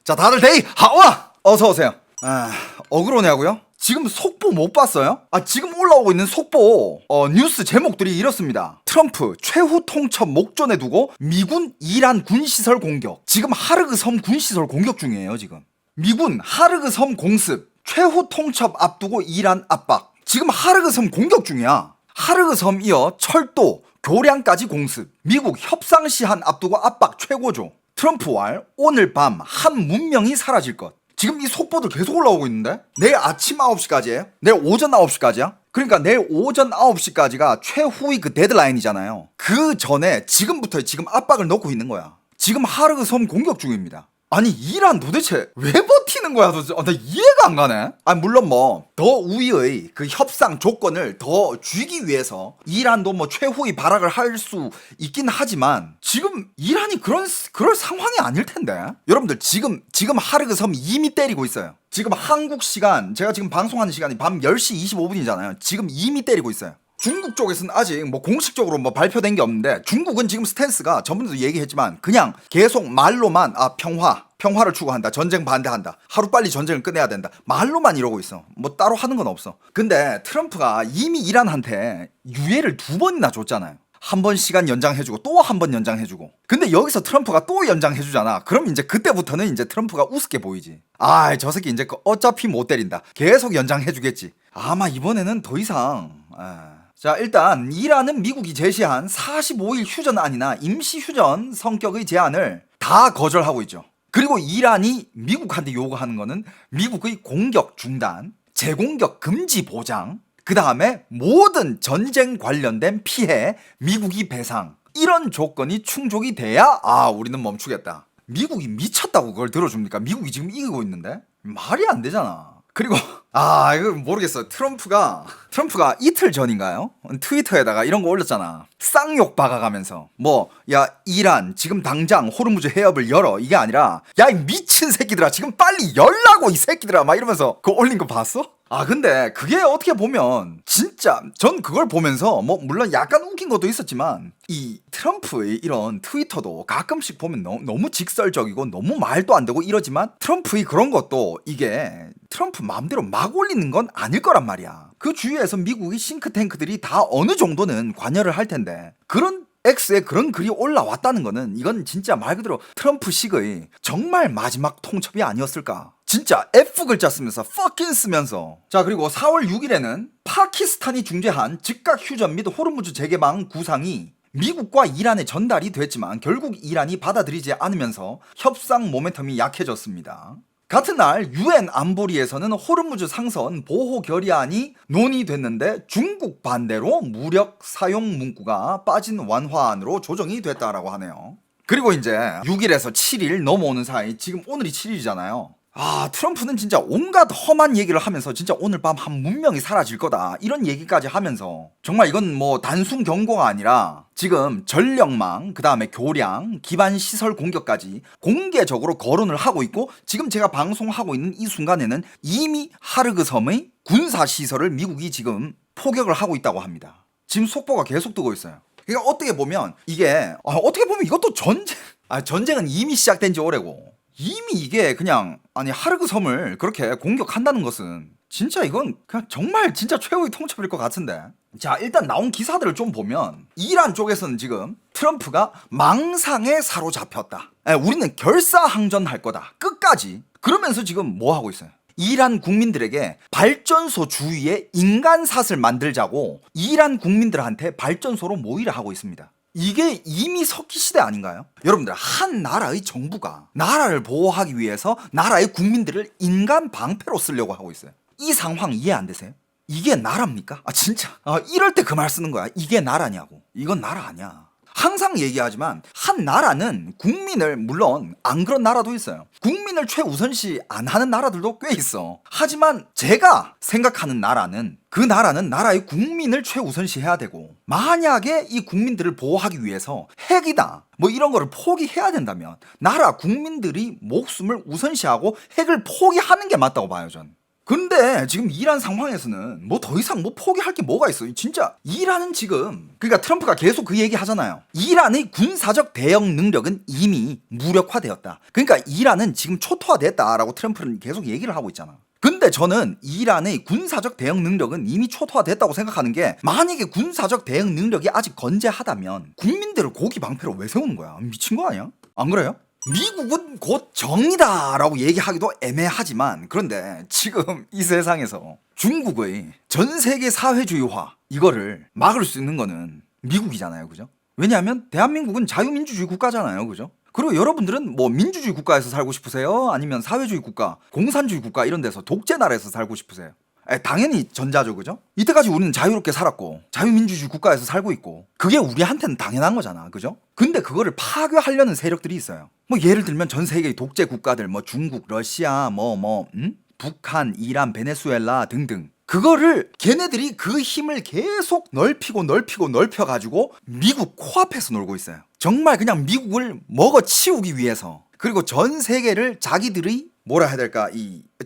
자, 다들 데이 하와! 어서오세요. 어그로냐고요? 지금 속보 못 봤어요? 지금 올라오고 있는 속보 뉴스 제목들이 이렇습니다. 트럼프 최후 통첩 목전에 두고 미군 이란 군시설 공격. 지금 하르그 섬 군시설 공격 중이에요. 지금 미군 하르그 섬 공습, 최후 통첩 앞두고 이란 압박. 지금 하르그 섬 공격 중이야. 하르그 섬 이어 철도, 교량까지 공습. 미국 협상 시한 앞두고 압박 최고조. 트럼프 왈 오늘 밤 한 문명이 사라질 것. 지금 이 속보들 계속 올라오고 있는데 내일 아침 9시까지예요? 내일 오전 9시까지야? 그러니까 내일 오전 9시까지가 최후의 그 데드라인이잖아요. 그 전에 지금부터 지금 압박을 넣고 있는 거야. 지금 하르그 섬 공격 중입니다. 아니 이란 도대체 왜 버티는 거야 도대체? 나 이해가 안 가네. 물론 뭐 더 우위의 그 협상 조건을 더 주기 위해서 이란도 뭐 최후의 발악을 할 수 있긴 하지만 지금 이란이 그럴 상황이 아닐 텐데. 여러분들 지금 하르그 섬 이미 때리고 있어요. 지금 한국 시간, 제가 지금 방송하는 시간이 밤 10시 25분이잖아요. 지금 이미 때리고 있어요. 중국 쪽에서는 아직 뭐 공식적으로 뭐 발표된 게 없는데 중국은 지금 스탠스가 전번에도 얘기했지만 그냥 계속 말로만 평화를 추구한다, 전쟁 반대한다, 하루빨리 전쟁을 끝내야 된다, 말로만 이러고 있어. 뭐 따로 하는 건 없어. 근데 트럼프가 이미 이란한테 유예를 2번이나 줬잖아요. 한 번 시간 연장해주고 또 한 번 연장해주고. 근데 여기서 트럼프가 또 연장해주잖아. 그럼 이제 그때부터는 이제 트럼프가 우습게 보이지. 저 새끼 이제 어차피 못 때린다, 계속 연장해주겠지. 아마 이번에는 더 이상 자, 일단 이란은 미국이 제시한 45일 휴전안이나 임시휴전 성격의 제안을 다 거절하고 있죠. 그리고 이란이 미국한테 요구하는 거는 미국의 공격 중단, 재공격 금지 보장, 그 다음에 모든 전쟁 관련된 피해 미국이 배상, 이런 조건이 충족이 돼야 우리는 멈추겠다. 미국이 미쳤다고 그걸 들어줍니까? 미국이 지금 이기고 있는데? 말이 안 되잖아. 그리고 이거 모르겠어. 트럼프가 이틀 전인가요? 트위터에다가 이런 거 올렸잖아. 쌍욕 박아가면서 야 이란 지금 당장 호르무즈 해협을 열어, 이게 아니라 야 이 미친 새끼들아 지금 빨리 열라고 이 새끼들아 막 이러면서 그거 올린 거 봤어? 근데 그게 어떻게 보면 진짜 전 그걸 보면서 물론 약간 웃긴 것도 있었지만 이 트럼프의 이런 트위터도 가끔씩 보면 너무 직설적이고 너무 말도 안 되고 이러지만 트럼프의 그런 것도 이게 트럼프 마음대로 막 올리는 건 아닐 거란 말이야. 그 주위에서 미국의 싱크탱크들이 다 어느 정도는 관여를 할 텐데 그런 X에 그런 글이 올라왔다는 거는 이건 진짜 말 그대로 트럼프식의 정말 마지막 통첩이 아니었을까. 진짜 F 글자 쓰면서 fucking 쓰면서. 자, 그리고 4월 6일에는 파키스탄이 중재한 즉각 휴전 및 호르무즈 재개방 구상이 미국과 이란에 전달이 됐지만 결국 이란이 받아들이지 않으면서 협상 모멘텀이 약해졌습니다. 같은 날 UN 안보리에서는 호르무즈 상선 보호 결의안이 논의됐는데 중국 반대로 무력 사용 문구가 빠진 완화안으로 조정이 됐다라고 하네요. 그리고 이제 6일에서 7일 넘어오는 사이, 지금 오늘이 7일이잖아요. 트럼프는 진짜 온갖 험한 얘기를 하면서 진짜 오늘 밤 한 문명이 사라질 거다, 이런 얘기까지 하면서 정말 이건 뭐 단순 경고가 아니라 지금 전력망, 그 다음에 교량, 기반 시설 공격까지 공개적으로 거론을 하고 있고, 지금 제가 방송하고 있는 이 순간에는 이미 하르그 섬의 군사 시설을 미국이 지금 포격을 하고 있다고 합니다. 지금 속보가 계속 뜨고 있어요. 그러니까 어떻게 보면 이게 이것도 전쟁은 이미 시작된 지 오래고, 이미 이게 그냥 하르그 섬을 그렇게 공격한다는 것은 진짜 이건 그냥 정말 진짜 최후의 통첩일 것 같은데. 자, 일단 나온 기사들을 좀 보면 이란 쪽에서는 지금 트럼프가 망상에 사로잡혔다, 우리는 결사항전할 거다 끝까지, 그러면서 지금 뭐 하고 있어요? 이란 국민들에게 발전소 주위에 인간삿을 만들자고 이란 국민들한테 발전소로 모의를 하고 있습니다. 이게 이미 석기 시대 아닌가요? 여러분들, 한 나라의 정부가 나라를 보호하기 위해서 나라의 국민들을 인간 방패로 쓰려고 하고 있어요. 이 상황 이해 안 되세요? 이게 나라입니까? 진짜 이럴 때 그 말 쓰는 거야. 이게 나라냐고. 이건 나라 아니야. 항상 얘기하지만 한 나라는 국민을, 물론 안 그런 나라도 있어요. 국민을 최우선시 안 하는 나라들도 꽤 있어. 하지만 제가 생각하는 나라는, 그 나라는 나라의 국민을 최우선시 해야 되고, 만약에 이 국민들을 보호하기 위해서 핵이다 뭐 이런 거를 포기해야 된다면 나라 국민들이 목숨을 우선시하고 핵을 포기하는 게 맞다고 봐요, 전. 근데 지금 이란 상황에서는 뭐 더 이상 뭐 포기할 게 뭐가 있어요. 진짜 이란은 지금, 그러니까 트럼프가 계속 그 얘기 하잖아요. 이란의 군사적 대응 능력은 이미 무력화되었다. 그러니까 이란은 지금 초토화됐다라고 트럼프는 계속 얘기를 하고 있잖아. 근데 저는 이란의 군사적 대응 능력은 이미 초토화됐다고 생각하는 게, 만약에 군사적 대응 능력이 아직 건재하다면 국민들을 고기 방패로 왜 세우는 거야? 미친 거 아니야? 안 그래요? 미국은 곧 정이다라고 얘기하기도 애매하지만, 그런데 지금 이 세상에서 중국의 전 세계 사회주의화 이거를 막을 수 있는 거는 미국이잖아요. 그죠? 왜냐하면 대한민국은 자유민주주의 국가잖아요. 그죠? 그리고 여러분들은 뭐 민주주의 국가에서 살고 싶으세요? 아니면 사회주의 국가, 공산주의 국가 이런 데서 독재 나라에서 살고 싶으세요? 당연히 전자죠. 그죠? 이때까지 우리는 자유롭게 살았고 자유민주주의 국가에서 살고 있고 그게 우리한테는 당연한 거잖아. 그죠? 근데 그거를 파괴하려는 세력들이 있어요. 뭐 예를 들면 전 세계의 독재 국가들, 뭐 중국, 러시아, 북한, 이란, 베네수엘라 등등, 그거를 걔네들이 그 힘을 계속 넓혀가지고 미국 코앞에서 놀고 있어요. 정말 그냥 미국을 먹어치우기 위해서, 그리고 전 세계를 자기들이 뭐라 해야 될까,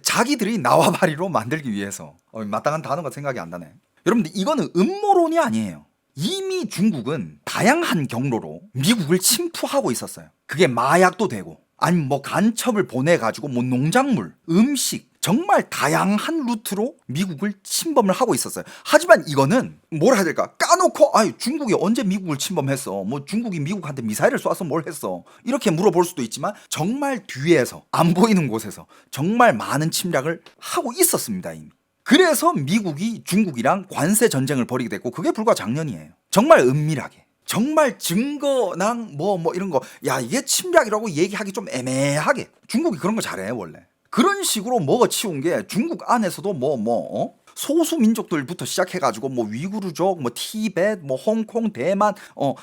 자기들이 나와바리로 만들기 위해서. 마땅한 단어가 생각이 안 나네. 여러분들, 이거는 음모론이 아니에요. 이미 중국은 다양한 경로로 미국을 침투하고 있었어요. 그게 마약도 되고, 아니면 뭐 간첩을 보내가지고 뭐 농작물, 음식, 정말 다양한 루트로 미국을 침범을 하고 있었어요. 하지만 이거는 뭐라 해야 될까, 까놓고 중국이 언제 미국을 침범했어, 뭐 중국이 미국한테 미사일을 쏴서 뭘 했어, 이렇게 물어볼 수도 있지만, 정말 뒤에서 안 보이는 곳에서 정말 많은 침략을 하고 있었습니다. 이미. 그래서 미국이 중국이랑 관세 전쟁을 벌이게 됐고, 그게 불과 작년이에요. 정말 은밀하게, 정말 증거랑 뭐 이런 거, 이게 침략이라고 얘기하기 좀 애매하게, 중국이 그런 거 잘해 원래. 그런 식으로 먹어치운 게 중국 안에서도 소수 민족들부터 시작해가지고 뭐 위구르족, 뭐 티베트, 뭐 홍콩, 대만,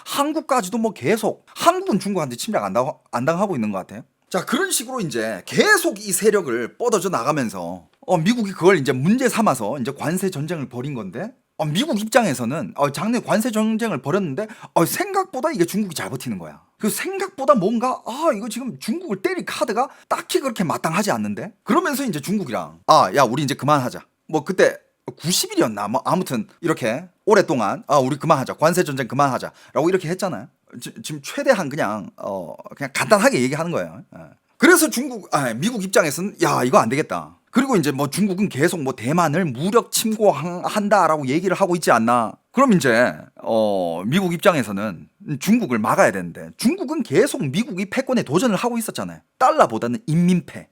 한국까지도 뭐 계속, 한국은 중국한테 침략 안 당하고 있는 것 같아요. 자, 그런 식으로 이제 계속 이 세력을 뻗어져 나가면서 미국이 그걸 이제 문제 삼아서 이제 관세 전쟁을 벌인 건데, 미국 입장에서는 작년에 관세 전쟁을 벌였는데 생각보다 이게 중국이 잘 버티는 거야. 그 생각보다 뭔가 이거 지금 중국을 때릴 카드가 딱히 그렇게 마땅하지 않는데, 그러면서 이제 중국이랑 야 우리 이제 그만하자, 뭐 그때 90일이었나 뭐 아무튼 이렇게 오랫동안 우리 그만하자, 관세 전쟁 그만하자라고 이렇게 했잖아요. 지금 최대한 그냥 간단하게 얘기하는 거예요. 그래서 미국 입장에서는 이거 안 되겠다. 그리고 이제 뭐 중국은 계속 뭐 대만을 무력 침공한다라고 얘기를 하고 있지 않나. 그럼 이제 미국 입장에서는 중국을 막아야 되는데, 중국은 계속 미국이 패권에 도전을 하고 있었잖아요. 달러보다는 인민패,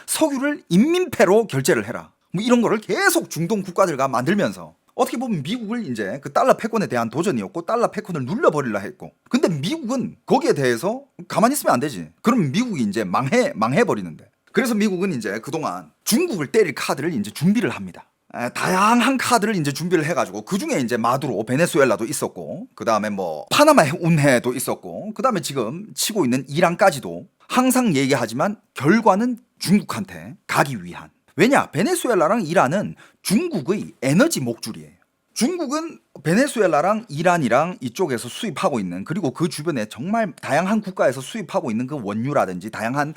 석유를 인민패로 결제를 해라, 뭐 이런 거를 계속 중동 국가들과 만들면서, 어떻게 보면 미국을 이제 그 달러 패권에 대한 도전이었고, 달러 패권을 눌러버리려 했고, 근데 미국은 거기에 대해서 가만히 있으면 안 되지. 그럼 미국이 이제 망해버리는데. 그래서 미국은 이제 그동안 중국을 때릴 카드를 이제 준비를 합니다. 다양한 카드를 이제 준비를 해가지고, 그 중에 이제 마두로, 베네수엘라도 있었고, 그 다음에 뭐 파나마 운해도 있었고, 그 다음에 지금 치고 있는 이란까지도, 항상 얘기하지만 결과는 중국한테 가기 위한. 왜냐? 베네수엘라랑 이란은 중국의 에너지 목줄이에요. 중국은 베네수엘라랑 이란이랑 이쪽에서 수입하고 있는, 그리고 그 주변에 정말 다양한 국가에서 수입하고 있는 그 원유라든지 다양한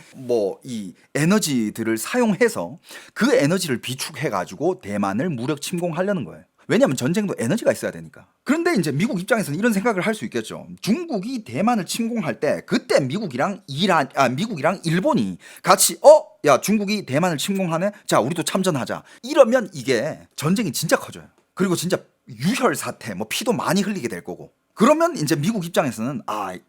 이 에너지들을 사용해서 그 에너지를 비축해가지고 대만을 무력 침공하려는 거예요. 왜냐하면 전쟁도 에너지가 있어야 되니까. 그런데 이제 미국 입장에서는 이런 생각을 할 수 있겠죠. 중국이 대만을 침공할 때, 그때 미국이랑 일본이 같이 중국이 대만을 침공하네, 자 우리도 참전하자, 이러면 이게 전쟁이 진짜 커져요. 그리고 진짜 유혈 사태, 뭐 피도 많이 흘리게 될 거고. 그러면 이제 미국 입장에서는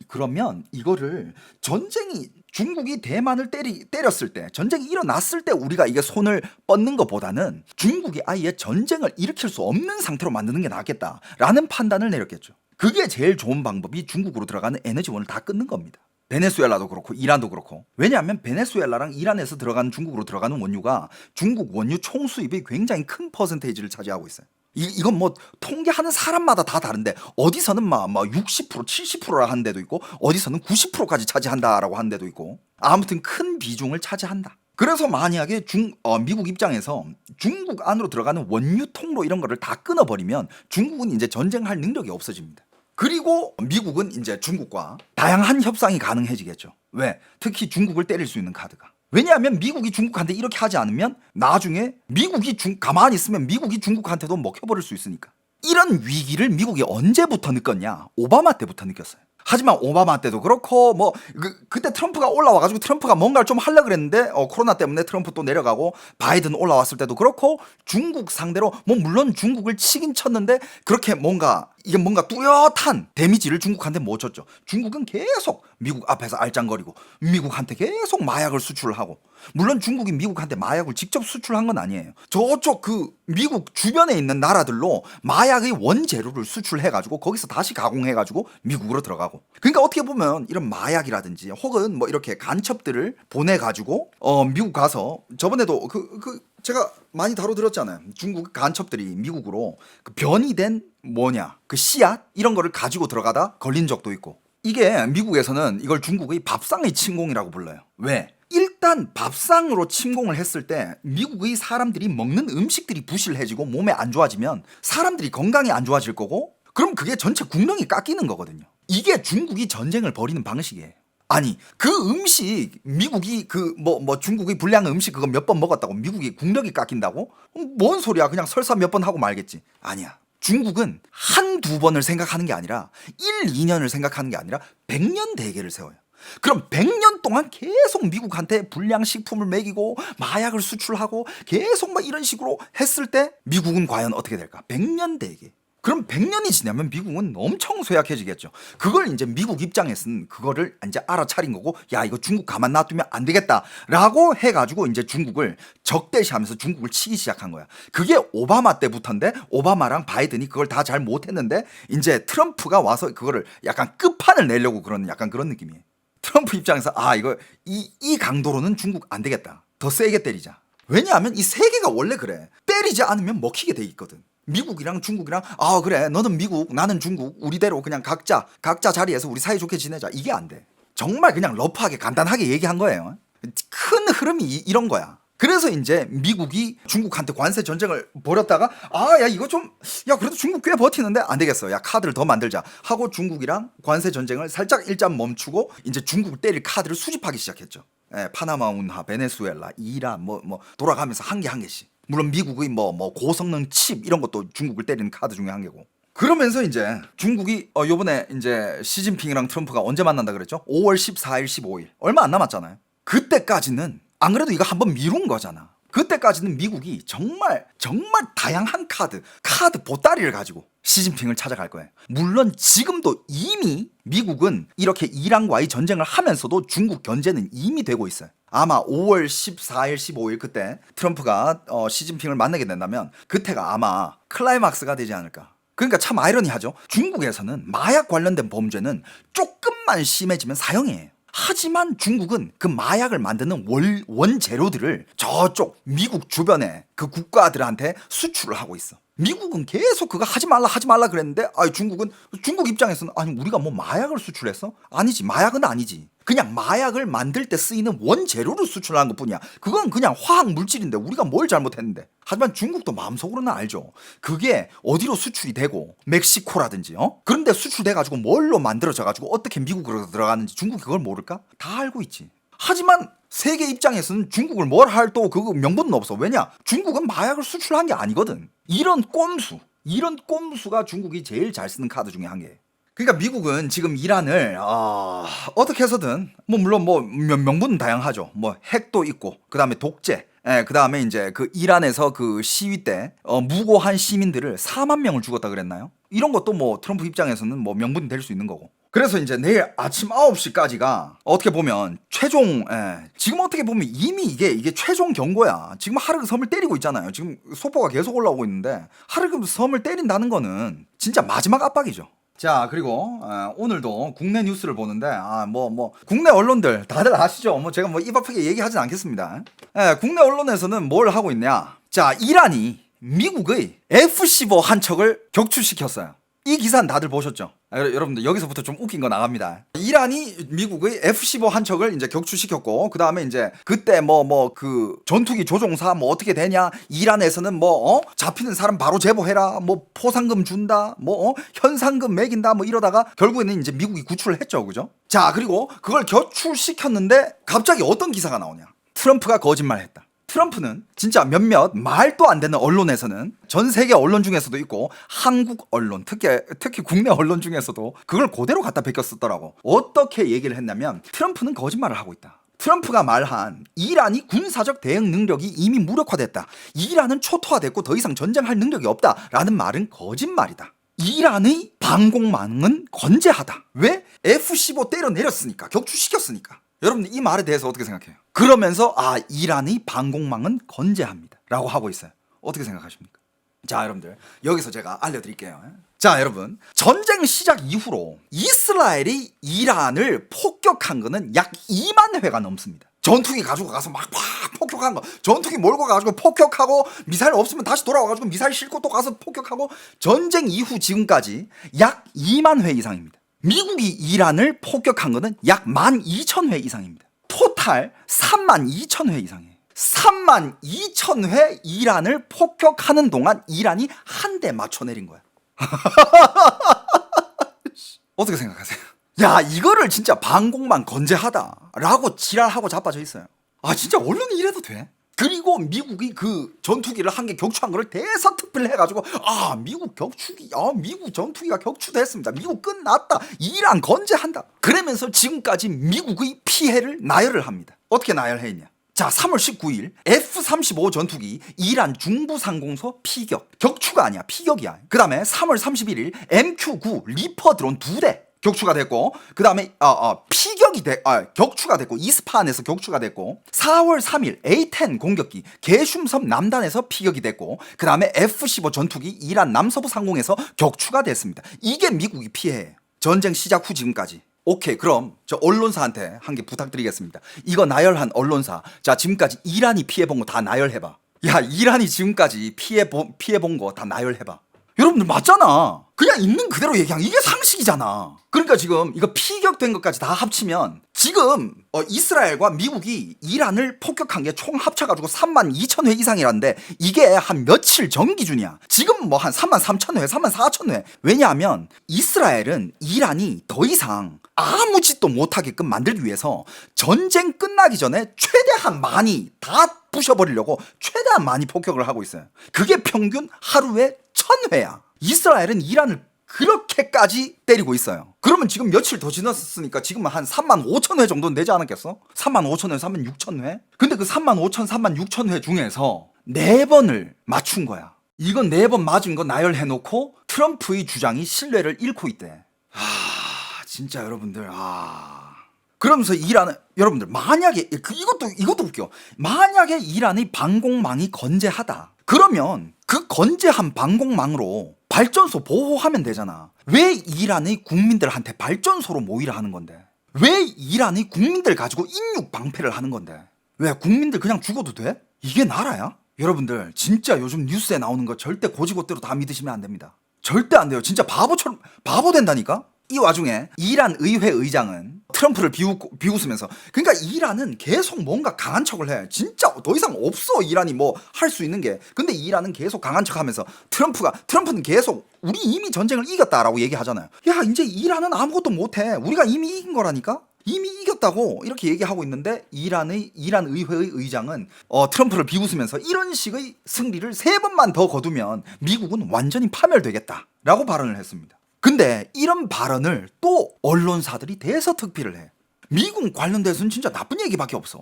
그러면 이거를 중국이 대만을 때렸을 때, 전쟁이 일어났을 때 우리가 이게 손을 뻗는 것보다는 중국이 아예 전쟁을 일으킬 수 없는 상태로 만드는 게 낫겠다라는 판단을 내렸겠죠. 그게 제일 좋은 방법이 중국으로 들어가는 에너지원을 다 끊는 겁니다. 베네수엘라도 그렇고 이란도 그렇고. 왜냐하면 베네수엘라랑 이란에서 들어가는 중국으로 들어가는 원유가 중국 원유 총 수입이 굉장히 큰 퍼센테이지를 차지하고 있어요. 이건 뭐 통계하는 사람마다 다 다른데, 어디서는 막 60%, 70%라 하는 데도 있고, 어디서는 90%까지 차지한다라고 하는 데도 있고, 아무튼 큰 비중을 차지한다. 그래서 만약에 미국 입장에서 중국 안으로 들어가는 원유 통로 이런 거를 다 끊어버리면 중국은 이제 전쟁할 능력이 없어집니다. 그리고 미국은 이제 중국과 다양한 협상이 가능해지겠죠. 왜? 특히 중국을 때릴 수 있는 카드가. 왜냐하면 미국이 중국한테 이렇게 하지 않으면 나중에 미국이 가만히 있으면 미국이 중국한테도 먹혀버릴 수 있으니까. 이런 위기를 미국이 언제부터 느꼈냐? 오바마 때부터 느꼈어요. 하지만 오바마 때도 그렇고 뭐 그때 트럼프가 올라와가지고 트럼프가 뭔가를 좀 하려고 그랬는데 코로나 때문에 트럼프 또 내려가고 바이든 올라왔을 때도 그렇고 중국 상대로 뭐 물론 중국을 치긴 쳤는데 그렇게 뭔가 뚜렷한 데미지를 중국한테 못 줬죠. 중국은 계속 미국 앞에서 알짱거리고 미국한테 계속 마약을 수출을 하고, 물론 중국이 미국한테 마약을 직접 수출한 건 아니에요. 저쪽 그 미국 주변에 있는 나라들로 마약의 원재료를 수출해가지고 거기서 다시 가공해가지고 미국으로 들어가고. 그러니까 어떻게 보면 이런 마약이라든지 혹은 뭐 이렇게 간첩들을 보내가지고 미국 가서 저번에도 제가 많이 다뤄드렸잖아요. 중국 간첩들이 미국으로 그 변이된 그 씨앗 이런 거를 가지고 들어가다 걸린 적도 있고. 이게 미국에서는 이걸 중국의 밥상의 침공이라고 불러요. 왜? 일단 밥상으로 침공을 했을 때 미국의 사람들이 먹는 음식들이 부실해지고 몸에 안 좋아지면 사람들이 건강이 안 좋아질 거고, 그럼 그게 전체 국력이 깎이는 거거든요. 이게 중국이 전쟁을 벌이는 방식이에요. 아니 그 음식 미국이 중국의 불량 음식 그거 몇 번 먹었다고 미국이 국력이 깎인다고? 뭔 소리야. 그냥 설사 몇 번 하고 말겠지. 아니야. 중국은 한두 번을 생각하는 게 아니라 1, 2년을 생각하는 게 아니라 100년 대계를 세워요. 그럼 100년 동안 계속 미국한테 불량식품을 먹이고 마약을 수출하고 계속 막 이런 식으로 했을 때 미국은 과연 어떻게 될까? 100년 대계. 그럼 100년이 지나면 미국은 엄청 쇠약해지겠죠. 그걸 이제 미국 입장에서는 그거를 이제 알아차린 거고, 야 이거 중국 가만 놔두면 안 되겠다라고 해가지고 이제 중국을 적대시하면서 중국을 치기 시작한 거야. 그게 오바마 때부터인데 오바마랑 바이든이 그걸 다 잘 못했는데 이제 트럼프가 와서 그거를 약간 끝판을 내려고 그런 약간 그런 느낌이에요. 트럼프 입장에서 이거 이 강도로는 중국 안 되겠다. 더 세게 때리자. 왜냐하면 이 세계가 원래 그래. 때리지 않으면 먹히게 돼 있거든. 미국이랑 중국이랑 그래 너는 미국 나는 중국 우리대로 그냥 각자 자리에서 우리 사이좋게 지내자, 이게 안 돼. 정말 그냥 러프하게 간단하게 얘기한 거예요. 큰 흐름이 이런 거야. 그래서 이제 미국이 중국한테 관세 전쟁을 벌였다가 야 이거 그래도 중국 꽤 버티는데 안 되겠어, 야 카드를 더 만들자 하고 중국이랑 관세 전쟁을 살짝 일단 멈추고 이제 중국을 때릴 카드를 수집하기 시작했죠. 파나마 운하, 베네수엘라, 이란 뭐 돌아가면서 한 개씩. 물론 미국의 고성능 칩 이런 것도 중국을 때리는 카드 중에 한 개고. 그러면서 이제 중국이 요번에 이제 시진핑이랑 트럼프가 언제 만난다 그랬죠? 5월 14일, 15일. 얼마 안 남았잖아요. 그때까지는 안 그래도 이거 한번 미룬 거잖아. 그때까지는 미국이 정말 다양한 카드 보따리를 가지고 시진핑을 찾아갈 거예요. 물론 지금도 이미 미국은 이렇게 이란과의 전쟁을 하면서도 중국 견제는 이미 되고 있어요. 아마 5월 14일, 15일 그때 트럼프가 시진핑을 만나게 된다면 그때가 아마 클라이막스가 되지 않을까. 그러니까 참 아이러니하죠. 중국에서는 마약 관련된 범죄는 조금만 심해지면 사형이에요. 하지만 중국은 그 마약을 만드는 원재료들을 저쪽 미국 주변의 그 국가들한테 수출을 하고 있어. 미국은 계속 그거 하지 말라 그랬는데 중국 입장에서는 우리가 뭐 마약을 수출했어? 아니지, 마약은 아니지. 그냥 마약을 만들 때 쓰이는 원재료를 수출하는 것뿐이야. 그건 그냥 화학 물질인데 우리가 뭘 잘못했는데. 하지만 중국도 마음속으로는 알죠. 그게 어디로 수출이 되고 멕시코라든지 그런데 수출돼가지고 뭘로 만들어져가지고 어떻게 미국으로 들어가는지 중국이 그걸 모를까? 다 알고 있지. 하지만 세계 입장에서는 중국을 뭘 할 또 그 명분은 없어. 왜냐? 중국은 마약을 수출한 게 아니거든. 이런 꼼수가 중국이 제일 잘 쓰는 카드 중에 한 개예요. 그러니까 미국은 지금 이란을 어떻게 해서든 물론 명분은 다양하죠. 핵도 있고 그다음에 독재, 그다음에 이제 그 이란에서 그 시위 때 무고한 시민들을 4만 명을 죽었다 그랬나요? 이런 것도 트럼프 입장에서는 명분이 될 수 있는 거고. 그래서 이제 내일 아침 9시까지가 어떻게 보면 최종, 지금 어떻게 보면 이미 이게 최종 경고야. 지금 하르그 섬을 때리고 있잖아요. 지금 소포가 계속 올라오고 있는데 하르그 섬을 때린다는 거는 진짜 마지막 압박이죠. 자, 그리고 오늘도 국내 뉴스를 보는데 국내 언론들 다들 아시죠? 제가 입 아프게 얘기하진 않겠습니다. 국내 언론에서는 뭘 하고 있냐? 자, 이란이 미국의 F-15 한 척을 격추시켰어요. 이 기사는 다들 보셨죠? 여러분들 여기서부터 좀 웃긴 거 나갑니다. 이란이 미국의 F-15 한 척을 이제 격추시켰고, 그 다음에 이제 그때 그 전투기 조종사 어떻게 되냐? 이란에서는 잡히는 사람 바로 제보해라. 포상금 준다. 현상금 매긴다. 이러다가 결국에는 이제 미국이 구출을 했죠, 그죠? 자, 그리고 그걸 격추시켰는데 갑자기 어떤 기사가 나오냐? 트럼프가 거짓말했다. 트럼프는 진짜 몇몇 말도 안 되는 언론에서는 전 세계 언론 중에서도 있고 한국 언론 특히 국내 언론 중에서도 그걸 그대로 갖다 베꼈었더라고. 어떻게 얘기를 했냐면 트럼프는 거짓말을 하고 있다. 트럼프가 말한 이란이 군사적 대응 능력이 이미 무력화됐다. 이란은 초토화됐고 더 이상 전쟁할 능력이 없다라는 말은 거짓말이다. 이란의 방공망은 건재하다. 왜? F-15 때려 내렸으니까, 격추시켰으니까. 여러분들 이 말에 대해서 어떻게 생각해요? 그러면서 이란의 방공망은 건재합니다 라고 하고 있어요. 어떻게 생각하십니까? 자, 여러분들 여기서 제가 알려드릴게요. 자, 여러분, 전쟁 시작 이후로 이스라엘이 이란을 폭격한 거는 약 2만 회가 넘습니다. 전투기 가지고 가서 막 폭격한 거, 전투기 몰고 가지고 폭격하고, 미사일 없으면 다시 돌아와가지고 미사일 싣고 또 가서 폭격하고, 전쟁 이후 지금까지 약 2만 회 이상입니다. 미국이 이란을 폭격한 거는 약 12,000회 이상입니다. 토탈 32,000회 이상이에요. 32,000회 이란을 폭격하는 동안 이란이 한 대 맞춰 내린 거야. 어떻게 생각하세요? 야, 이거를 진짜 방공망 건재하다라고 지랄하고 자빠져 있어요. 진짜 언론이 이래도 돼? 그리고 미국이 그 전투기를 한 개 격추한 거를 대서특필 해가지고 미국 전투기가 격추됐습니다. 미국 끝났다. 이란 건재한다. 그러면서 지금까지 미국의 피해를 나열을 합니다. 어떻게 나열했냐? 자, 3월 19일 F-35 전투기 이란 중부상공소 피격. 격추가 아니야, 피격이야. 그 다음에 3월 31일 MQ-9 리퍼 드론 2대 격추가 됐고, 그 다음에 격추가 됐고, 이스파한에서 격추가 됐고, 4월 3일 A-10 공격기 게슘섬 남단에서 피격이 됐고, 그 다음에 F-15 전투기 이란 남서부 상공에서 격추가 됐습니다. 이게 미국이 피해예요. 전쟁 시작 후 지금까지. 오케이, 그럼 저 언론사한테 한 개 부탁드리겠습니다. 이거 나열한 언론사, 자, 지금까지 이란이 피해본 거 다 나열해봐. 야, 이란이 지금까지 피해본 거 다 나열해봐. 여러분들 맞잖아. 그냥 있는 그대로 얘기한 이게 상식이잖아. 그러니까 지금 이거 피격된 것까지 다 합치면 지금 이스라엘과 미국이 이란을 폭격한 게 총 합쳐가지고 32,000회 이상이라는데, 이게 한 며칠 전 기준이야. 지금 뭐 한 33,000회, 34,000회. 왜냐하면 이스라엘은 이란이 더 이상 아무 짓도 못하게끔 만들기 위해서 전쟁 끝나기 전에 최대한 많이 다 부셔버리려고 최대한 많이 폭격을 하고 있어요. 그게 평균 하루에 1,000회야. 이스라엘은 이란을 그렇게까지 때리고 있어요. 그러면 지금 며칠 더 지났으니까 지금 한 35,000회 정도는 되지 않았겠어? 35,000회, 36,000회? 근데 그 35,000, 36,000회 중에서 4번을 맞춘 거야. 이건 4번 맞은 거 나열해놓고 트럼프의 주장이 신뢰를 잃고 있대. 진짜 여러분들, 그러면서 이란은, 여러분들, 만약에, 이것도 웃겨. 만약에 이란의 방공망이 건재하다. 그러면 그 건재한 방공망으로 발전소 보호하면 되잖아. 왜 이란의 국민들한테 발전소로 모이라 하는 건데? 왜 이란의 국민들 가지고 인육 방패를 하는 건데? 왜 국민들 그냥 죽어도 돼? 이게 나라야? 여러분들, 진짜 요즘 뉴스에 나오는 거 절대 고지고대로 다 믿으시면 안 됩니다. 절대 안 돼요. 진짜 바보 된다니까? 이 와중에 이란 의회 의장은 트럼프를 비웃으면서, 그러니까 이란은 계속 뭔가 강한 척을 해. 진짜 더 이상 없어, 이란이 뭐 할 수 있는 게. 근데 이란은 계속 강한 척하면서 트럼프는 계속 우리 이미 전쟁을 이겼다라고 얘기하잖아요. 야, 이제 이란은 아무것도 못해. 우리가 이미 이긴 거라니까? 이미 이겼다고 이렇게 얘기하고 있는데, 이란 의회의 의장은 트럼프를 비웃으면서 이런 식의 승리를 3번만 더 거두면 미국은 완전히 파멸되겠다라고 발언을 했습니다. 근데 이런 발언을 또 언론사들이 대서특필을 해. 미국 관련돼서는 진짜 나쁜 얘기밖에 없어.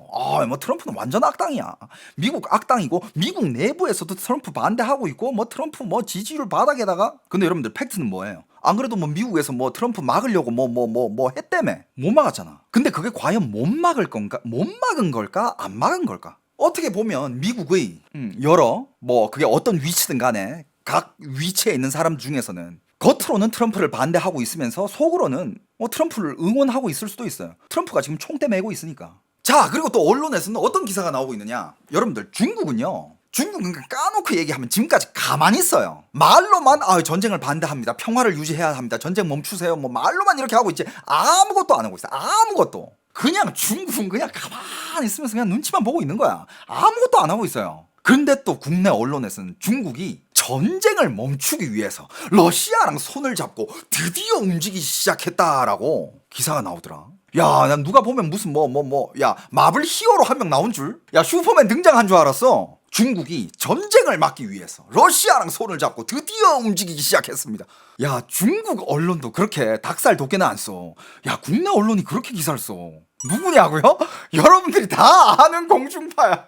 뭐 트럼프는 완전 악당이야. 미국 악당이고, 미국 내부에서도 트럼프 반대하고 있고, 뭐 트럼프 뭐 지지율 바닥에다가. 근데 여러분들 팩트는 뭐예요? 안 그래도 뭐 미국에서 뭐 트럼프 막으려고 뭐 했다며. 못 막았잖아. 근데 그게 과연 못 막은 걸까? 안 막은 걸까? 어떻게 보면 미국의 여러 그게 어떤 위치든 간에 각 위치에 있는 사람 중에서는 겉으로는 트럼프를 반대하고 있으면서 속으로는 트럼프를 응원하고 있을 수도 있어요. 트럼프가 지금 총대 메고 있으니까. 자, 그리고 또 언론에서는 어떤 기사가 나오고 있느냐. 여러분들, 중국은 까놓고 얘기하면 지금까지 가만히 있어요. 말로만 전쟁을 반대합니다. 평화를 유지해야 합니다. 전쟁 멈추세요. 뭐 말로만 이렇게 하고 있지 아무것도 안 하고 있어. 아무것도. 그냥 중국은 그냥 가만히 있으면서 그냥 눈치만 보고 있는 거야. 아무것도 안 하고 있어요. 근데 또 국내 언론에서는 중국이 전쟁을 멈추기 위해서 러시아랑 손을 잡고 드디어 움직이기 시작했다라고 기사가 나오더라. 야, 난 누가 보면 무슨 야, 마블 히어로 한 명 나온 줄? 야, 슈퍼맨 등장한 줄 알았어. 중국이 전쟁을 막기 위해서 러시아랑 손을 잡고 드디어 움직이기 시작했습니다. 야, 중국 언론도 그렇게 닭살 돋게는 안 써. 야, 국내 언론이 그렇게 기사를 써. 누구냐고요? 여러분들이 다 아는 공중파야.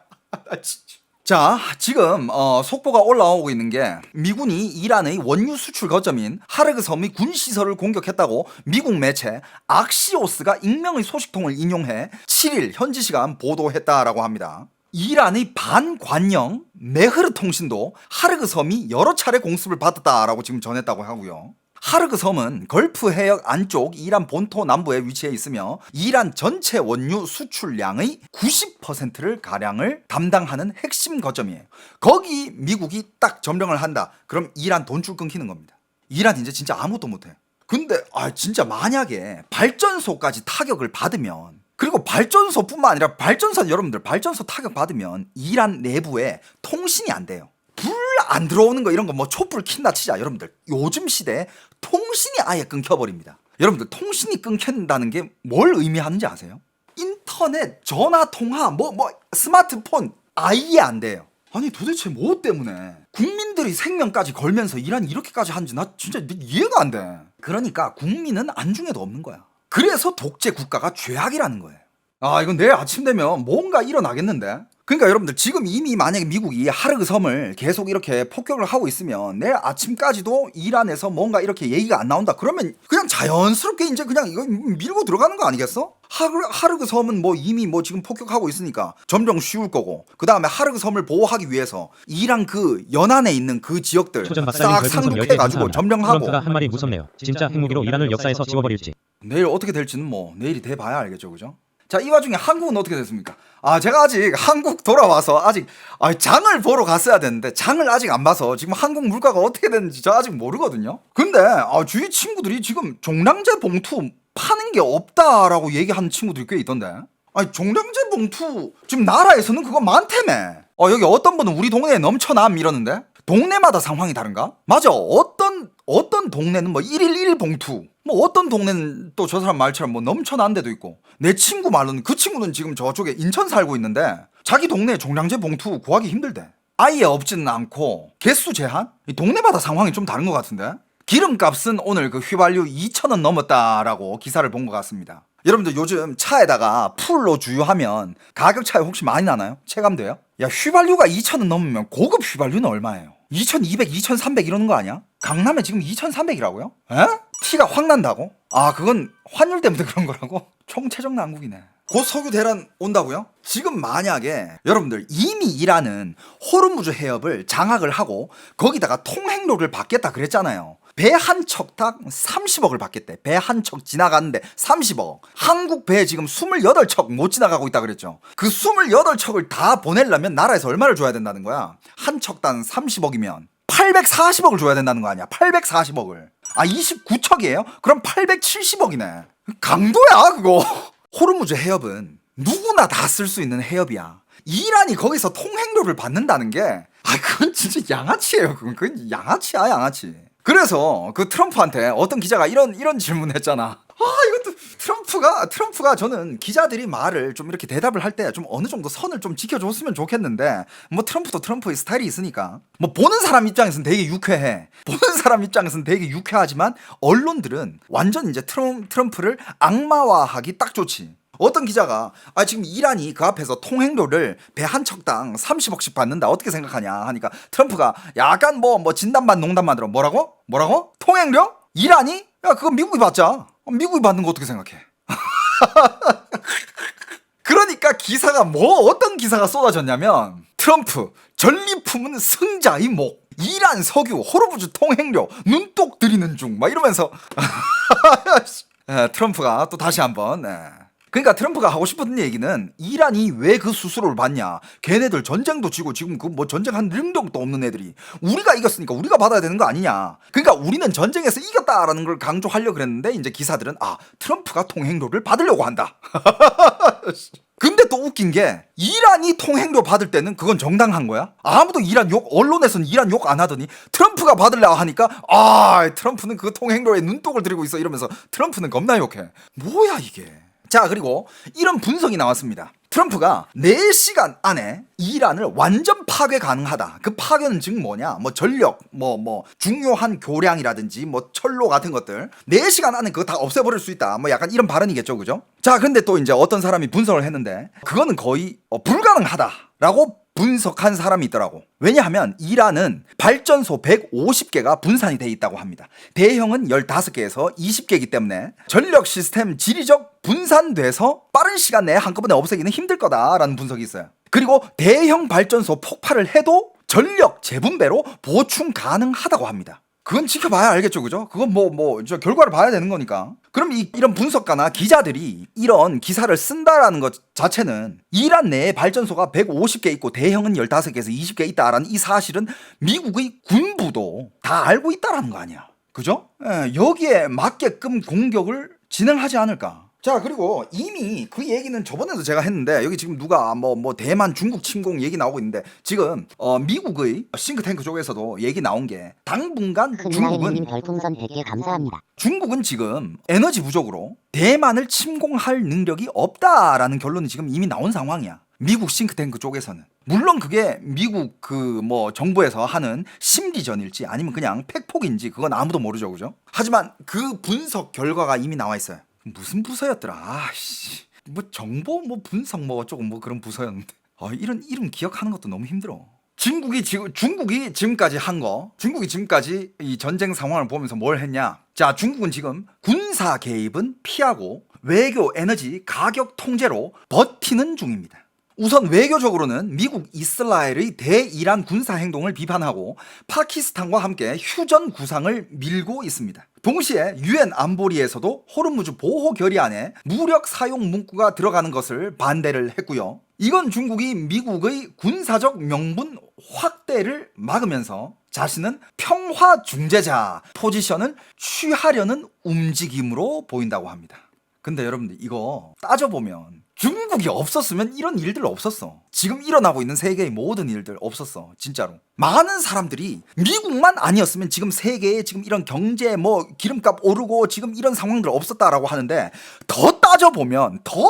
진짜. 자, 지금 속보가 올라오고 있는 게 미군이 이란의 원유 수출 거점인 하르그 섬의 군시설을 공격했다고 미국 매체 악시오스가 익명의 소식통을 인용해 7일 현지 시간 보도했다라고 합니다. 이란의 반관영 메흐르 통신도 하르그 섬이 여러 차례 공습을 받았다라고 지금 전했다고 하고요. 하르그 섬은 걸프 해역 안쪽 이란 본토 남부에 위치해 있으며 이란 전체 원유 수출량의 90%를 가량을 담당하는 핵심 거점이에요. 거기 미국이 딱 점령을 한다. 그럼 이란 돈줄 끊기는 겁니다. 이란 이제 진짜 아무것도 못해. 근데 진짜 만약에 발전소까지 타격을 받으면, 그리고 발전소뿐만 아니라 여러분들 발전소 타격 받으면 이란 내부에 통신이 안 돼요. 불 안 들어오는 거 이런 거 뭐 촛불 킨다 치자. 여러분들 요즘 시대에 통신이 아예 끊겨버립니다. 여러분들 통신이 끊긴다는 게 뭘 의미하는지 아세요? 인터넷, 전화 통화, 스마트폰 아예 안 돼요. 아니 도대체 뭐 때문에 국민들이 생명까지 걸면서 이란이 이렇게까지 하는지 나 진짜 이해가 안 돼. 그러니까 국민은 안중에도 없는 거야. 그래서 독재 국가가 죄악이라는 거예요. 이건 내일 아침 되면 뭔가 일어나겠는데? 그러니까 여러분들 지금 이미 만약에 미국이 하르그 섬을 계속 이렇게 폭격을 하고 있으면 내일 아침까지도 이란에서 뭔가 이렇게 얘기가 안 나온다 그러면 그냥 자연스럽게 이제 그냥 이거 밀고 들어가는 거 아니겠어? 하르그 섬은 이미 지금 폭격하고 있으니까 점령 쉬울 거고, 그 다음에 하르그 섬을 보호하기 위해서 이란 그 연안에 있는 그 지역들 싹 상륙해가지고 점령하고. 트럼프가 한 말이 무섭네요. 진짜 핵무기로 이란을 역사에서 지워버릴지. 내일 어떻게 될지는 내일이 돼봐야 알겠죠, 그죠? 자, 이 와중에 한국은 어떻게 됐습니까? 제가 아직 한국 돌아와서 아직 장을 보러 갔어야 되는데 장을 아직 안 봐서 지금 한국 물가가 어떻게 됐는지 저 아직 모르거든요. 근데 주위 친구들이 지금 종량제 봉투 파는 게 없다라고 얘기하는 친구들이 꽤 있던데. 종량제 봉투 지금 나라에서는 그거 많다며. 여기 어떤 분은 우리 동네에 넘쳐남 이러는데 동네마다 상황이 다른가? 맞아. 어떤 동네는 1일 1 봉투, 어떤 동네는 또 저 사람 말처럼 넘쳐난 데도 있고, 내 친구 말로는 그 친구는 지금 저쪽에 인천 살고 있는데 자기 동네에 종량제 봉투 구하기 힘들대. 아예 없지는 않고 개수 제한? 이 동네마다 상황이 좀 다른 것 같은데. 기름값은 오늘 그 휘발유 2,000원 넘었다라고 기사를 본 것 같습니다. 여러분들 요즘 차에다가 풀로 주유하면 가격 차이 혹시 많이 나나요? 체감돼요? 야, 휘발유가 2,000원 넘으면 고급 휘발유는 얼마예요? 2,200, 2,300 이러는 거 아니야? 강남에 지금 2,300이라고요? 에? 티가 확 난다고? 그건 환율 때문에 그런 거라고? 총체적 난국이네. 곧 석유 대란 온다고요? 지금 만약에 여러분들 이미 이란은 호르무즈 해협을 장악을 하고 거기다가 통행료를 받겠다 그랬잖아요. 배 한 척당 30억을 받겠대. 배 한 척 지나가는데 30억. 한국 배 지금 28척 못 지나가고 있다 그랬죠. 그 28척을 다 보내려면 나라에서 얼마를 줘야 된다는 거야? 한 척당 30억이면 840억을 줘야 된다는 거 아니야? 840억을. 29척이에요? 그럼 870억이네. 강도야 그거. 호르무즈 해협은 누구나 다 쓸 수 있는 해협이야. 이란이 거기서 통행료를 받는다는 게 그건 진짜 양아치예요. 그건 양아치야, 양아치. 그래서 그 트럼프한테 어떤 기자가 이런 질문을 했잖아. 이것도 트럼프가 저는 기자들이 말을 좀 이렇게 대답을 할 때 좀 어느 정도 선을 좀 지켜줬으면 좋겠는데, 트럼프도 트럼프의 스타일이 있으니까 보는 사람 입장에서는 되게 유쾌해. 보는 사람 입장에서는 되게 유쾌하지만 언론들은 완전 이제 트럼프를 악마화하기 딱 좋지. 어떤 기자가 지금 이란이 그 앞에서 통행료를 배 한 척당 30억씩 받는다 어떻게 생각하냐 하니까 트럼프가 약간 진담반 농담만 들어. 뭐라고? 통행료? 이란이? 야, 그건 미국이 받자. 미국이 받는 거 어떻게 생각해? 그러니까 기사가 어떤 기사가 쏟아졌냐면, 트럼프 전리품은 승자의 목, 이란 석유 호르무즈 통행료 눈독 들이는 중 막 이러면서 트럼프가 또 다시 한번 그러니까 트럼프가 하고 싶은 얘기는 이란이 왜 그 수수료를 받냐. 걔네들 전쟁도 지고 지금 전쟁한 능력도 없는 애들이 우리가 이겼으니까 우리가 받아야 되는 거 아니냐. 그러니까 우리는 전쟁에서 이겼다라는 걸 강조하려고 그랬는데 이제 기사들은 트럼프가 통행료를 받으려고 한다. 근데 또 웃긴 게 이란이 통행료 받을 때는 그건 정당한 거야? 아무도 언론에서는 이란 욕 안 하더니 트럼프가 받으려고 하니까 트럼프는 그 통행료에 눈독을 들이고 있어 이러면서 트럼프는 겁나 욕해. 뭐야 이게. 자, 그리고 이런 분석이 나왔습니다. 트럼프가 4시간 안에 이란을 완전 파괴 가능하다. 그 파괴는 즉 뭐냐? 뭐 전력, 뭐 중요한 교량이라든지 뭐 철로 같은 것들 4시간 안에 그거 다 없애버릴 수 있다. 뭐 약간 이런 발언이겠죠, 그죠? 자, 근데 또 이제 어떤 사람이 분석을 했는데 그거는 거의 불가능하다라고 분석한 사람이 있더라고. 왜냐하면 이란은 발전소 150개가 분산이 돼 있다고 합니다. 대형은 15개에서 20개이기 때문에 전력 시스템 지리적 분산돼서 빠른 시간 내에 한꺼번에 없애기는 힘들 거다라는 분석이 있어요. 그리고 대형 발전소 폭발을 해도 전력 재분배로 보충 가능하다고 합니다. 그건 지켜봐야 알겠죠, 그죠? 그건 저 결과를 봐야 되는 거니까. 그럼 이런 분석가나 기자들이 이런 기사를 쓴다라는 것 자체는 이란 내에 발전소가 150개 있고 대형은 15개에서 20개 있다라는 이 사실은 미국의 군부도 다 알고 있다라는 거 아니야. 그죠? 여기에 맞게끔 공격을 진행하지 않을까. 자, 그리고 이미 그 얘기는 저번에도 제가 했는데 여기 지금 누가 뭐 대만 중국 침공 얘기 나오고 있는데 지금 미국의 싱크탱크 쪽에서도 얘기 나온 게 당분간 흔나혜님 별풍선 100개 감사합니다. 중국은 지금 에너지 부족으로 대만을 침공할 능력이 없다라는 결론이 지금 이미 나온 상황이야. 미국 싱크탱크 쪽에서는. 물론 그게 미국 정부에서 하는 심리전일지 아니면 그냥 팩폭인지 그건 아무도 모르죠, 그죠? 하지만 그 분석 결과가 이미 나와 있어요. 무슨 부서였더라? 아씨, 정보 분석 어쩌고 그런 부서였는데. 이런 이름 기억하는 것도 너무 힘들어. 중국이 지금까지 중국이 지금까지 이 전쟁 상황을 보면서 뭘 했냐? 자, 중국은 지금 군사 개입은 피하고 외교 에너지 가격 통제로 버티는 중입니다. 우선 외교적으로는 미국 이스라엘의 대이란 군사 행동을 비판하고 파키스탄과 함께 휴전 구상을 밀고 있습니다. 동시에 유엔 안보리에서도 호르무즈 보호 결의안에 무력 사용 문구가 들어가는 것을 반대를 했고요. 이건 중국이 미국의 군사적 명분 확대를 막으면서 자신은 평화 중재자 포지션을 취하려는 움직임으로 보인다고 합니다. 근데 여러분들 이거 따져보면 중국이 없었으면 이런 일들 없었어. 지금 일어나고 있는 세계의 모든 일들 없었어. 진짜로. 많은 사람들이 미국만 아니었으면 지금 세계에 지금 이런 경제 기름값 오르고 지금 이런 상황들 없었다라고 하는데 더 따져보면 더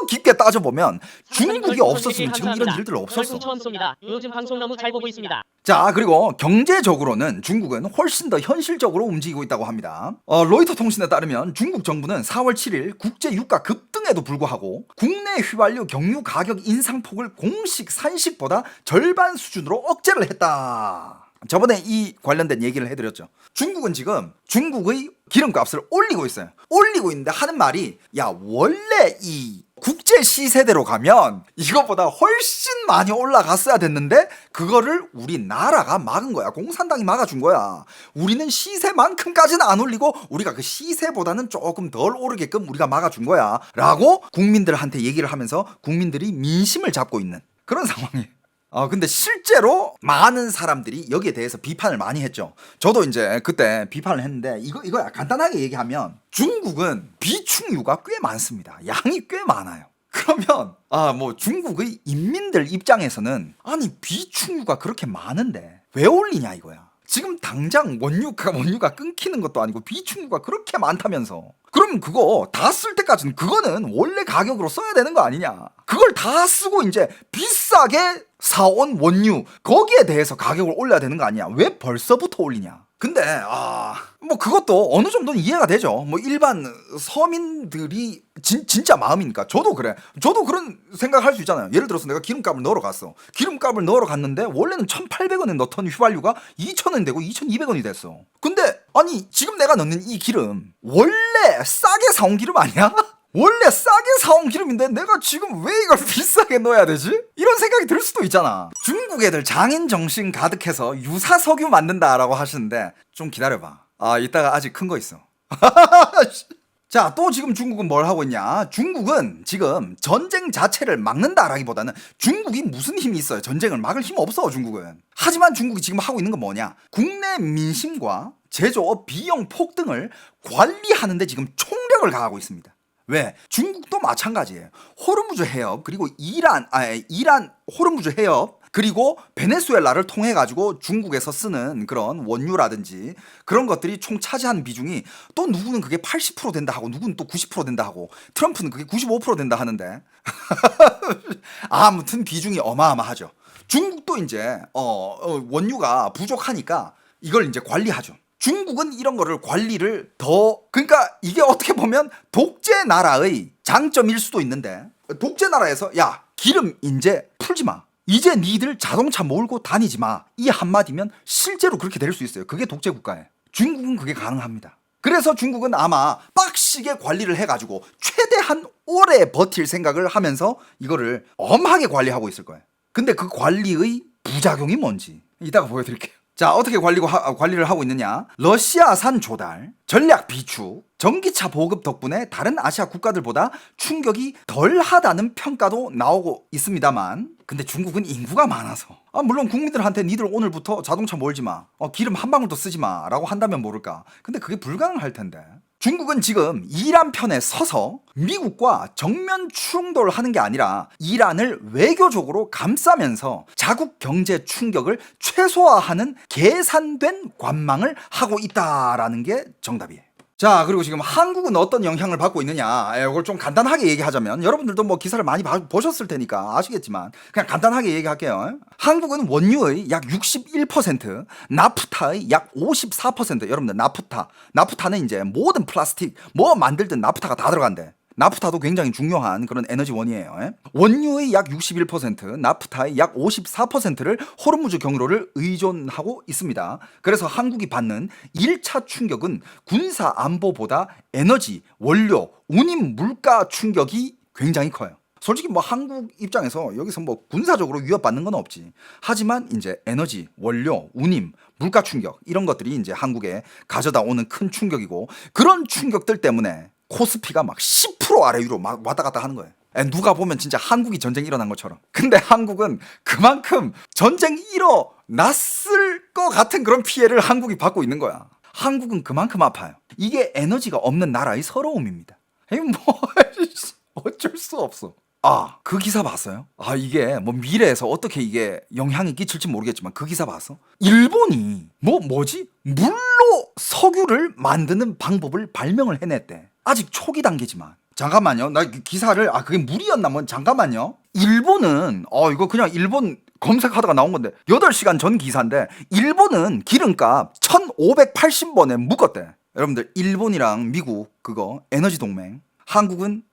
깊게 따져보면 중국이 없었으면 지금 이런 일들 없었어. 처음 쏩니다. 요즘 방송 너무 잘 보고 있습니다. 자, 그리고 경제적으로는 중국은 훨씬 더 현실적으로 움직이고 있다고 합니다. 로이터 통신에 따르면 중국 정부는 4월 7일 국제 유가 급등에도 불구하고 국내 휘발유 경유 가격 인상폭을 공식 산식보다 절반 수준으로 억제를 했다. 저번에 이 관련된 얘기를 해드렸죠. 중국은 지금 중국의 기름값을 올리고 있어요. 올리고 있는데 하는 말이 원래 이 국제 시세대로 가면 이것보다 훨씬 많이 올라갔어야 됐는데 그거를 우리나라가 막은 거야. 공산당이 막아준 거야. 우리는 시세만큼까지는 안 올리고 우리가 그 시세보다는 조금 덜 오르게끔 우리가 막아준 거야 라고 국민들한테 얘기를 하면서 국민들이 민심을 잡고 있는 그런 상황이에요. 근데 실제로 많은 사람들이 여기에 대해서 비판을 많이 했죠. 저도 이제 그때 비판을 했는데 이거야 간단하게 얘기하면 중국은 비축유가 꽤 많습니다. 양이 꽤 많아요. 그러면 중국의 인민들 입장에서는 아니 비축유가 그렇게 많은데 왜 올리냐 이거야. 지금 당장 원유가 끊기는 것도 아니고 비축유가 그렇게 많다면서 그럼 그거 다 쓸 때까지는 그거는 원래 가격으로 써야 되는 거 아니냐. 그걸 다 쓰고 이제 비싸게 사온 원유 거기에 대해서 가격을 올려야 되는 거 아니냐. 왜 벌써부터 올리냐. 근데 그것도 어느 정도는 이해가 되죠. 일반 서민들이 진짜 마음이니까. 저도 그래. 저도 그런 생각할 수 있잖아요. 예를 들어서 내가 기름값을 넣으러 갔어. 기름값을 넣으러 갔는데 원래는 1,800원에 넣던 휘발유가 2,000원 되고 2,200원이 됐어. 근데 아니 지금 내가 넣는 이 기름 원래 싸게 사온 기름 아니야? 원래 싸게 사온 기름인데 내가 지금 왜 이걸 비싸게 넣어야 되지? 이런 생각이 들 수도 있잖아. 중국 애들 장인 정신 가득해서 유사 석유 만든다라고 하시는데 좀 기다려봐. 이따가 아직 큰 거 있어. 자, 또 지금 중국은 뭘 하고 있냐? 중국은 지금 전쟁 자체를 막는다라기보다는 중국이 무슨 힘이 있어요? 전쟁을 막을 힘 없어 중국은. 하지만 중국이 지금 하고 있는 건 뭐냐? 국내 민심과 제조업 비용 폭등을 관리하는데 지금 총력을 가하고 있습니다. 왜? 중국도 마찬가지예요. 호르무즈 해협 그리고 이란 호르무즈 해협 그리고 베네수엘라를 통해 가지고 중국에서 쓰는 그런 원유라든지 그런 것들이 총 차지하는 비중이 또 누구는 그게 80% 된다 하고 누구는 또 90% 된다 하고 트럼프는 그게 95% 된다 하는데 아무튼 비중이 어마어마하죠. 중국도 이제 원유가 부족하니까 이걸 이제 관리하죠. 중국은 이런 거를 관리를 그러니까 이게 어떻게 보면 독재 나라의 장점일 수도 있는데 독재 나라에서 야 기름 이제 풀지 마. 이제 니들 자동차 몰고 다니지 마. 이 한마디면 실제로 그렇게 될 수 있어요. 그게 독재 국가예요. 중국은 그게 가능합니다. 그래서 중국은 아마 빡시게 관리를 해가지고 최대한 오래 버틸 생각을 하면서 이거를 엄하게 관리하고 있을 거예요. 근데 그 관리의 부작용이 뭔지 이따가 보여드릴게요. 자, 어떻게 관리를 하고 있느냐? 러시아산 조달, 전략 비축, 전기차 보급 덕분에 다른 아시아 국가들보다 충격이 덜하다는 평가도 나오고 있습니다만 근데 중국은 인구가 많아서 물론 국민들한테 니들 오늘부터 자동차 몰지 마, 기름 한 방울도 쓰지 마 라고 한다면 모를까. 근데 그게 불가능할 텐데 중국은 지금 이란 편에 서서 미국과 정면 충돌하는 게 아니라 이란을 외교적으로 감싸면서 자국 경제 충격을 최소화하는 계산된 관망을 하고 있다라는 게 정답이에요. 자, 그리고 지금 한국은 어떤 영향을 받고 있느냐, 이걸 좀 간단하게 얘기하자면 여러분들도 뭐 기사를 많이 보셨을 테니까 아시겠지만 그냥 간단하게 얘기할게요. 한국은 원유의 약 61%, 나프타의 약 54%. 여러분들 나프타는 이제 모든 플라스틱 뭐 만들든 나프타가 다 들어간대. 나프타도 굉장히 중요한 그런 에너지원이에요. 원유의 약 61%, 나프타의 약 54%를 호르무즈 경로를 의존하고 있습니다. 그래서 한국이 받는 1차 충격은 군사 안보보다 에너지, 원료, 운임 물가 충격이 굉장히 커요. 솔직히 뭐 한국 입장에서 여기서 뭐 군사적으로 위협받는 건 없지. 하지만 이제 에너지, 원료, 운임, 물가 충격 이런 것들이 이제 한국에 가져다 오는 큰 충격이고 그런 충격들 때문에 코스피가 막 10% 아래 위로 막 왔다 갔다 하는 거예요. 누가 보면 진짜 한국이 전쟁 일어난 것처럼. 근데 한국은 그만큼 전쟁 일어났을 것 같은 그런 피해를 한국이 받고 있는 거야. 한국은 그만큼 아파요. 이게 에너지가 없는 나라의 서러움입니다. 뭐 어쩔 수 없어. 그 기사 봤어요? 이게 뭐 미래에서 어떻게 이게 영향이 끼칠지 모르겠지만 그 기사 봤어? 일본이 뭐지? 물로 석유를 만드는 방법을 발명을 해냈대. 아직 초기 단계지만. 잠깐만요. 나 기사를 그게 물이었나 뭐 잠깐만요. 일본은 이거 그냥 일본 검색하다가 나온 건데 8시간 전 기사인데 일본은 기름값 1580번에 묶었대. 여러분들 일본이랑 미국 그거 에너지 동맹. 한국은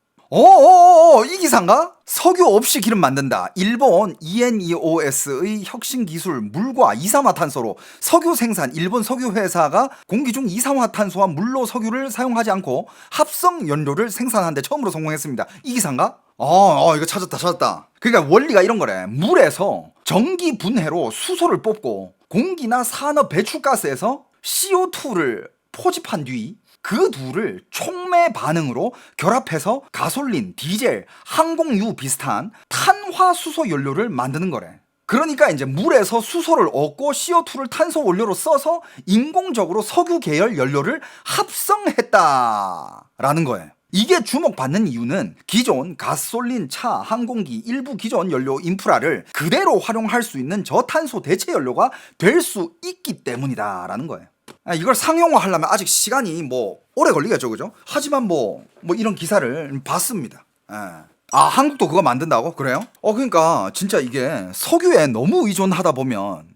이 기사인가? 석유 없이 기름 만든다. 일본 ENEOS의 혁신 기술 물과 이산화탄소로 석유 생산. 일본 석유 회사가 공기 중 이산화탄소와 물로 석유를 사용하지 않고 합성 연료를 생산하는 데 처음으로 성공했습니다. 이 기사인가? 이거 찾았다. 그러니까 원리가 이런 거래. 물에서 전기 분해로 수소를 뽑고 공기나 산업 배출가스에서 CO2를 포집한 뒤 그 둘을 촉매 반응으로 결합해서 가솔린, 디젤, 항공유 비슷한 탄화수소 연료를 만드는 거래. 그러니까 이제 물에서 수소를 얻고 CO2를 탄소 원료로 써서 인공적으로 석유 계열 연료를 합성했다라는 거예요. 이게 주목받는 이유는 기존 가솔린, 차, 항공기 일부 기존 연료 인프라를 그대로 활용할 수 있는 저탄소 대체 연료가 될 수 있기 때문이다라는 거예요. 이걸 상용화하려면 아직 시간이 뭐 오래 걸리겠죠, 그죠? 하지만 뭐 이런 기사를 봤습니다. 한국도 그거 만든다고? 그래요? 그러니까 진짜 이게 석유에 너무 의존하다 보면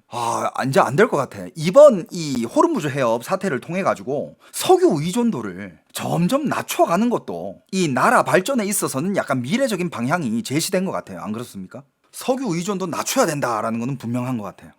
이제 안 될 것 같아. 이번 이 호르무즈 해협 사태를 통해 가지고 석유 의존도를 점점 낮춰가는 것도 이 나라 발전에 있어서는 약간 미래적인 방향이 제시된 것 같아요. 안 그렇습니까? 석유 의존도 낮춰야 된다라는 거는 분명한 것 같아요.